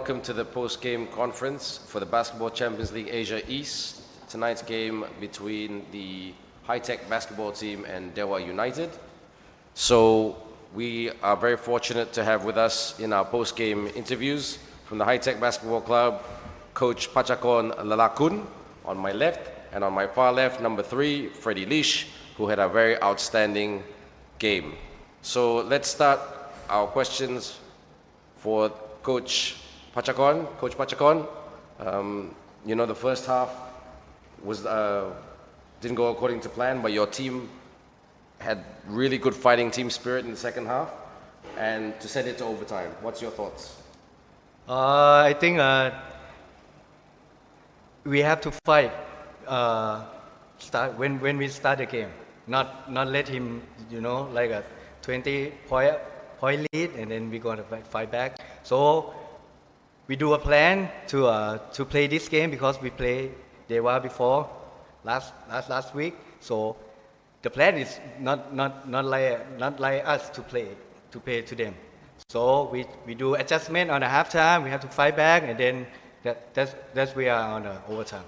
welcome to the post-game conference for the Basketball Champions League Asia East. Tonight's game between the high-tech basketball team and Dewa United. So we are very fortunate to have with us in our post-game interviews from the high-tech basketball club, Coach Pachakon Lalakun on my left, and on my far left, number 3, Freddie Leash, who had a very outstanding game. So let's start our questions for Coach Pachakon. Coach Pachakon, the first half was didn't go according to plan, but your team had really good fighting team spirit in the second half, and to send it to overtime. What's your thoughts? I think we have to fight when we start the game. Not let him, like a 20-point lead, and then we're going to fight back. So we do a plan to play this game because we played Dewa before last week. So the plan is not like us to play to them. So we do adjustment on the halftime. We have to fight back, and then that's we are on the overtime.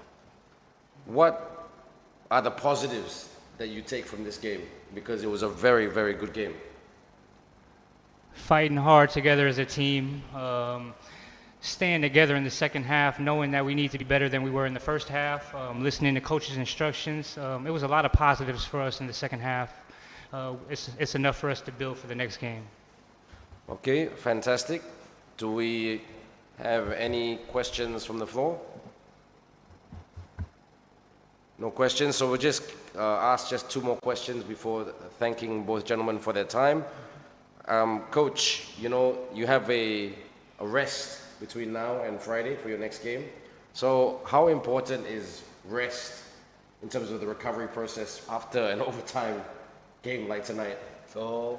What are the positives that you take from this game? Because it was a very, very good game. Fighting hard together as a team, staying together in the second half, knowing that we need to be better than we were in the first half, listening to coaches' instructions. It was a lot of positives for us in the second half. It's enough for us to build for the next game. Okay, fantastic. Do we have any questions from the floor? No questions, so we'll just ask just 2 more questions before thanking both gentlemen for their time. Coach, you have a rest between now and Friday for your next game. So how important is rest in terms of the recovery process after an overtime game like tonight? So,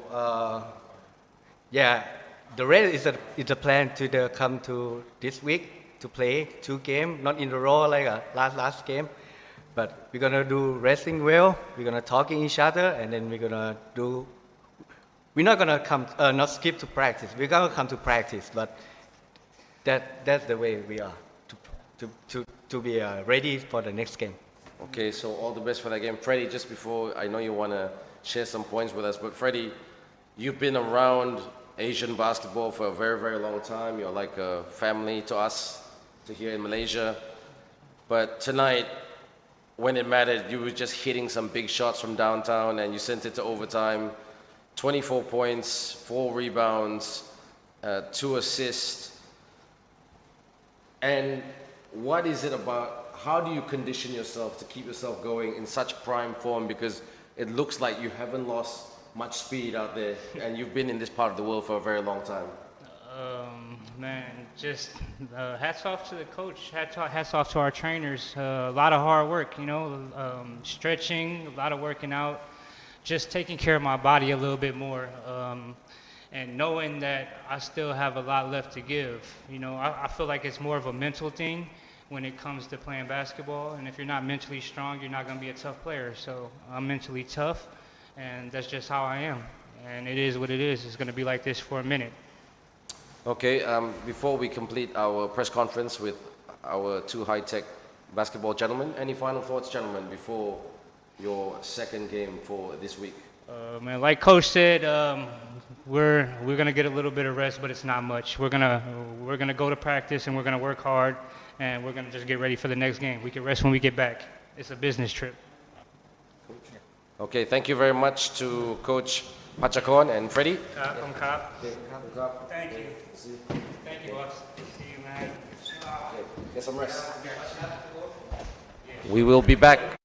the rest is a plan to come to this week to play 2 games, not in a row like last game. But we're gonna do resting well. We're gonna talk to each other, and then we're not gonna come not skip to practice. We're gonna come to practice, but that's the way we are to be ready for the next game. Okay, so all the best for that game. Freddie, just before, I know you want to share some points with us, but Freddie, you've been around Asian basketball for a very, very long time. You're like a family to us, to here in Malaysia. But tonight, when it mattered, you were just hitting some big shots from downtown, and you sent it to overtime. 24 points, 4 rebounds, 2 assists. And what is it about, how do you condition yourself to keep yourself going in such prime form? Because it looks like you haven't lost much speed out there, and you've been in this part of the world for a very long time. Just hats off to the coach, hats off to our trainers. A lot of hard work, stretching, a lot of working out, just taking care of my body a little bit more, and knowing that I still have a lot left to give. I feel like it's more of a mental thing when it comes to playing basketball, and if you're not mentally strong, you're not going to be a tough player. So I'm mentally tough, and that's just how I am. And it is what it is. It's going to be like this for a minute. Okay, before we complete our press conference with our 2 high-tech basketball gentlemen, any final thoughts, gentlemen, before your second game for this week? Like Coach said, we're gonna get a little bit of rest, but it's not much. We're gonna go to practice, and we're gonna work hard, and we're gonna just get ready for the next game. We can rest when we get back. It's a business trip. Okay, thank you very much to Coach Pachakon and Freddie. Thank you. Thank you, boss. See you, man. Okay, get some rest. We will be back.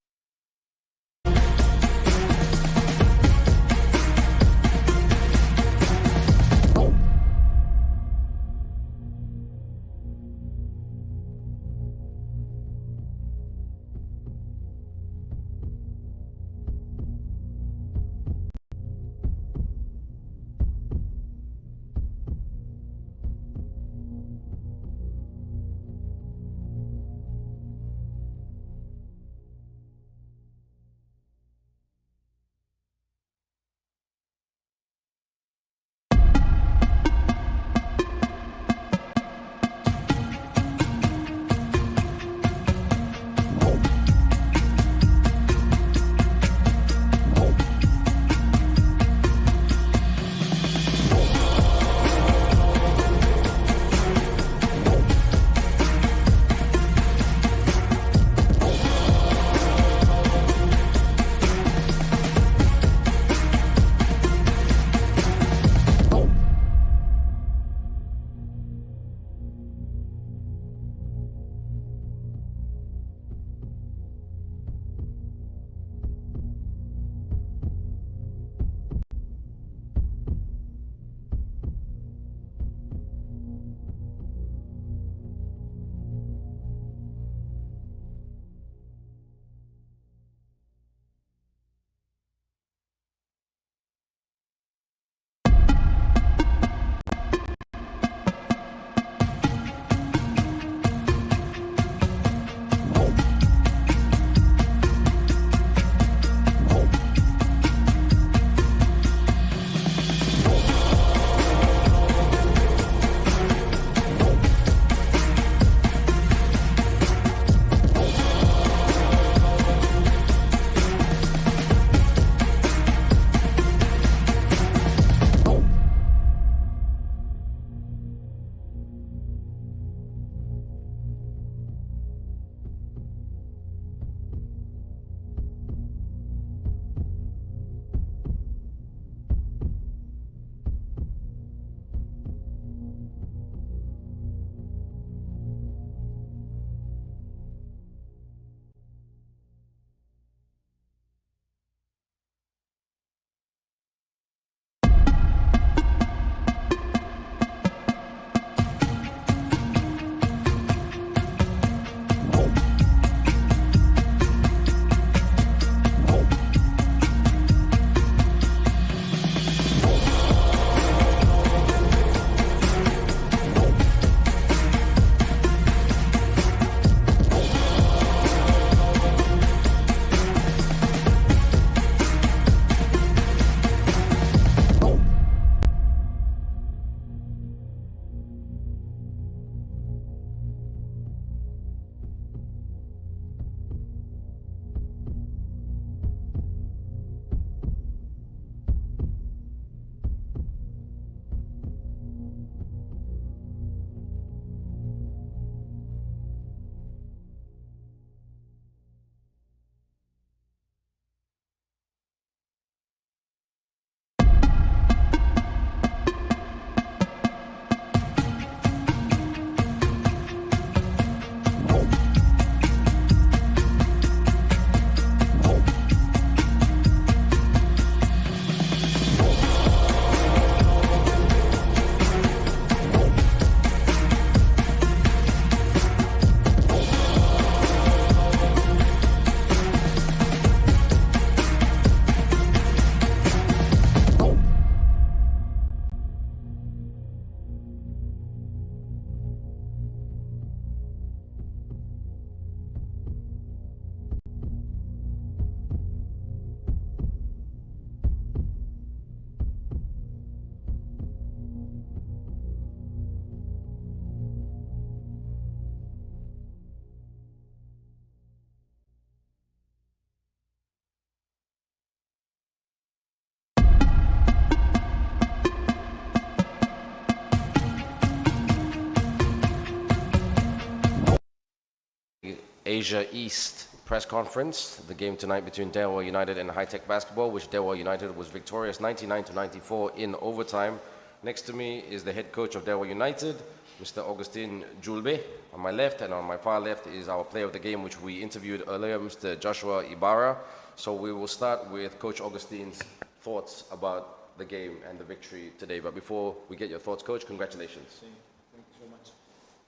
Asia East press conference. The game tonight between Dewa United and High Tech Basketball, which Dewa United was victorious 99-94 in overtime. Next to me is the head coach of Dewa United, Mr. Augustin Julbe. On my left and on my far left is our player of the game, which we interviewed earlier, Mr. Joshua Ibarra. So we will start with Coach Augustin's thoughts about the game and the victory today. But before we get your thoughts, Coach, congratulations. Thank you so much.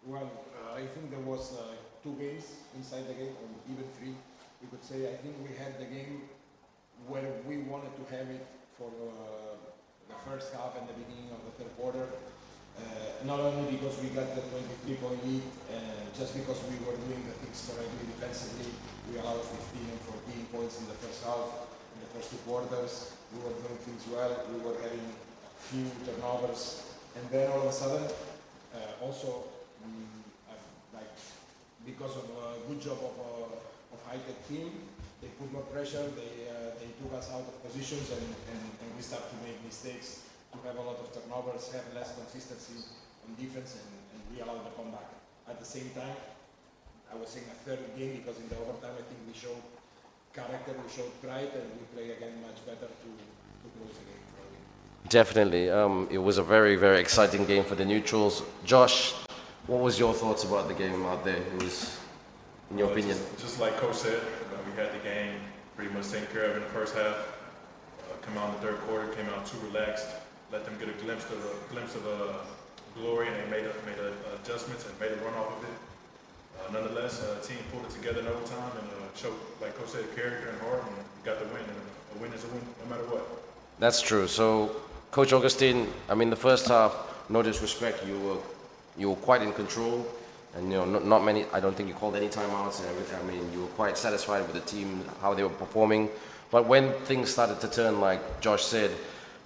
Well, I think there was 2 games inside the game, or even 3. We could say I think we had the game where we wanted to have it for the first half and the beginning of the third quarter. Not only because we got the 23-point lead, just because we were doing the things correctly defensively. We allowed 15 and 14 points in the first half. In the first 2 quarters, we were doing things well. We were having few turnovers, and then all of a sudden, also like because of a good job of high-tech team, they put more pressure. They took us out of positions, and we started to make mistakes, to have a lot of turnovers, have less consistency on defense, and we allowed the comeback. At the same time, I was saying a third game because in the overtime I think we showed character, we showed pride, and we play again much better to close the game. Definitely. It was a very, very exciting game for the neutrals. Josh, what was your thoughts about the game out there? It was, in your opinion? Just like Coach said, we had the game pretty much taken care of in the first half. Come out in the third quarter, came out too relaxed, let them get a glimpse of glory, and they made adjustments and made a run off of it. Nonetheless, the team pulled it together in overtime and showed, like Coach said, character and heart, and we got the win. And a win is a win, no matter what. That's true. So, Coach Augustin, I mean, the first half, no disrespect, you were quite in control, and not many. I don't think you called any timeouts and everything. I mean, you were quite satisfied with the team, how they were performing. But when things started to turn, like Josh said,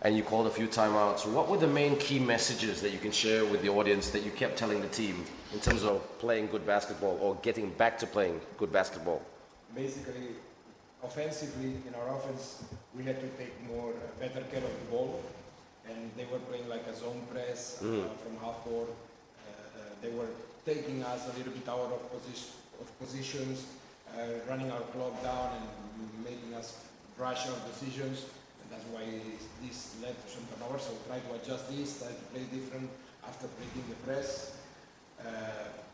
and you called a few timeouts, what were the main key messages that you can share with the audience that you kept telling the team in terms of playing good basketball or getting back to playing good basketball? Basically, offensively, in our offense, we had to take better care of the ball, and they were playing like a zone press from half court. They were taking us a little bit out of positions, running our clock down and making us rush our decisions. That's why this led to some turnovers. So try to adjust this, try to play different after breaking the press.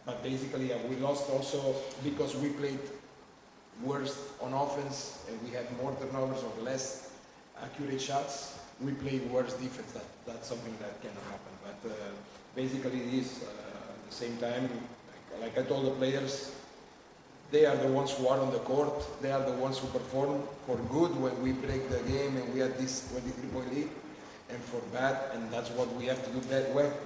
But basically, we lost also because we played worse on offense and we had more turnovers or less accurate shots. We played worse defense. That's something that cannot happen. But basically, this at the same time, like I told the players, they are the ones who are on the court. They are the ones who perform for good when we break the game and we had this 23-point lead, and for bad. And that's what we have to do.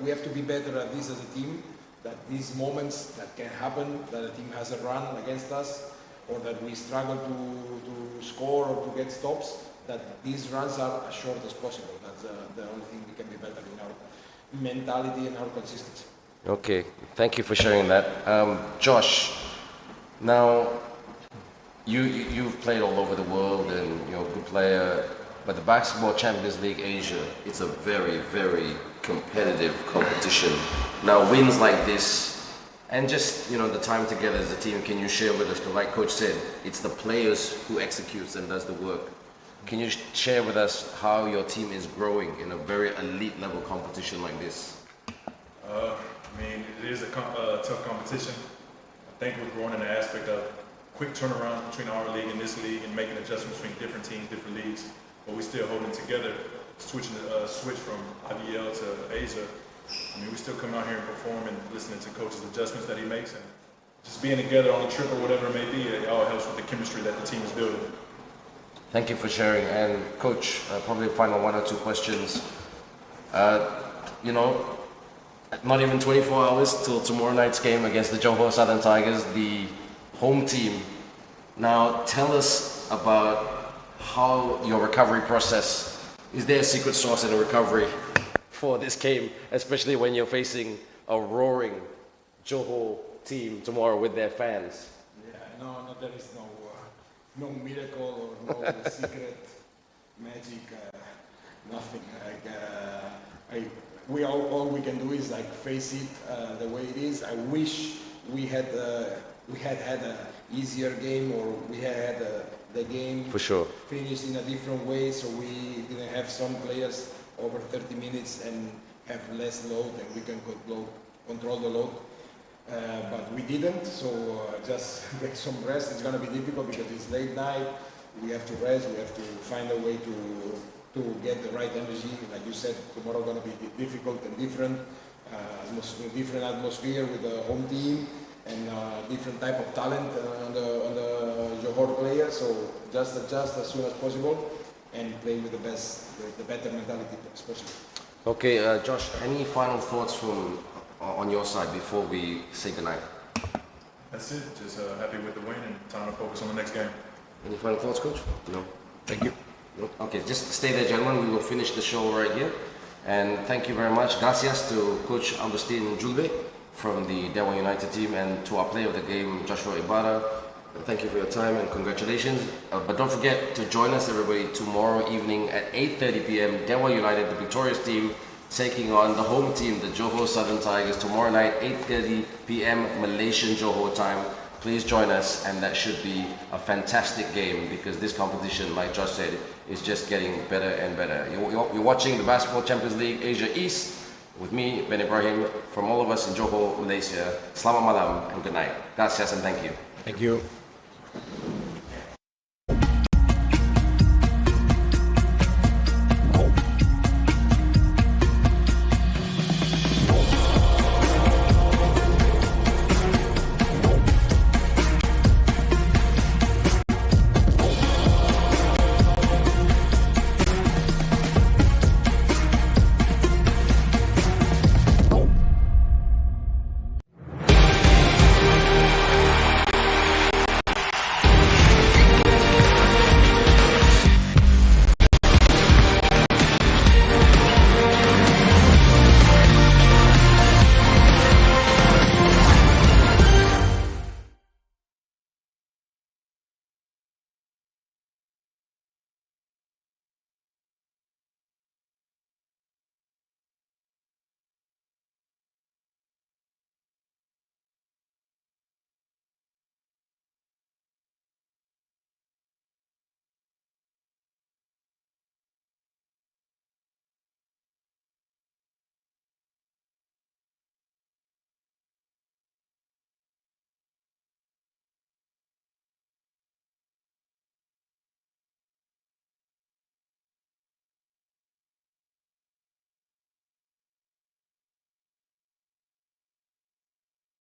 We have to be better at this as a team. That these moments that can happen, that a team has a run against us, or that we struggle to score or to get stops, that these runs are as short as possible. That's the only thing we can be better in our mentality and our consistency. Okay, thank you for sharing that. Josh, now you've played all over the world and you're a good player, but the Basketball Champions League Asia, it's a very, very competitive competition. Now wins like this, and just the time together as a team, can you share with us, because like Coach said, it's the players who executes and does the work. Can you share with us how your team is growing in a very elite level competition like this? I mean, it is a tough competition. I think we're growing in the aspect of quick turnarounds between our league and this league and making adjustments between different teams, different leagues, but we're still holding together, switching the switch from IBL to Asia. I mean, we still come out here and perform and listening to coach's adjustments that he makes, and just being together on a trip or whatever it may be, it all helps with the chemistry that the team is building. Thank you for sharing. And Coach, probably final 1 or 2 questions. Not even 24 hours till tomorrow night's game against the Johor Southern Tigers, the home team. Now tell us about how your recovery process, is there a secret sauce in the recovery for this game, especially when you're facing a roaring Johor team tomorrow with their fans? Yeah, no, there is no miracle or no secret magic, nothing. All we can do is face it the way it is. I wish we had had easier game, or we had the game For sure. finished in a different way, so we didn't have some players over 30 minutes and have less load, and we can control the load. But we didn't, so just get some rest. It's going to be difficult because it's late night. We have to rest. We have to find a way to get the right energy. Like you said, tomorrow going to be difficult and different. Different atmosphere with the home team and different type of talent on the Johor players. So just adjust as soon as possible and play with the better mentality as possible. Okay, Josh, any final thoughts from on your side before we say goodnight? That's it. Just happy with the win and time to focus on the next game. Any final thoughts, Coach? No. Thank you. No? Okay, just stay there, gentlemen. We will finish the show right here. And thank you very much. Gracias to Coach Agustin Julbe from the Dewa United team, and to our player of the game, Joshua Ibarra. Thank you for your time and congratulations. But don't forget to join us, everybody, tomorrow evening at 8:30 p.m. Dewa United, the victorious team, taking on the home team, the Johor Southern Tigers, tomorrow night, 8:30 p.m. Malaysian Johor time. Please join us, and that should be a fantastic game because this competition, like Josh said, is just getting better and better. You're watching the Basketball Champions League Asia East with me, Ben Ibrahim, from all of us in Johor, Malaysia. Selamat malam and good night. Gracias and thank you. Thank you.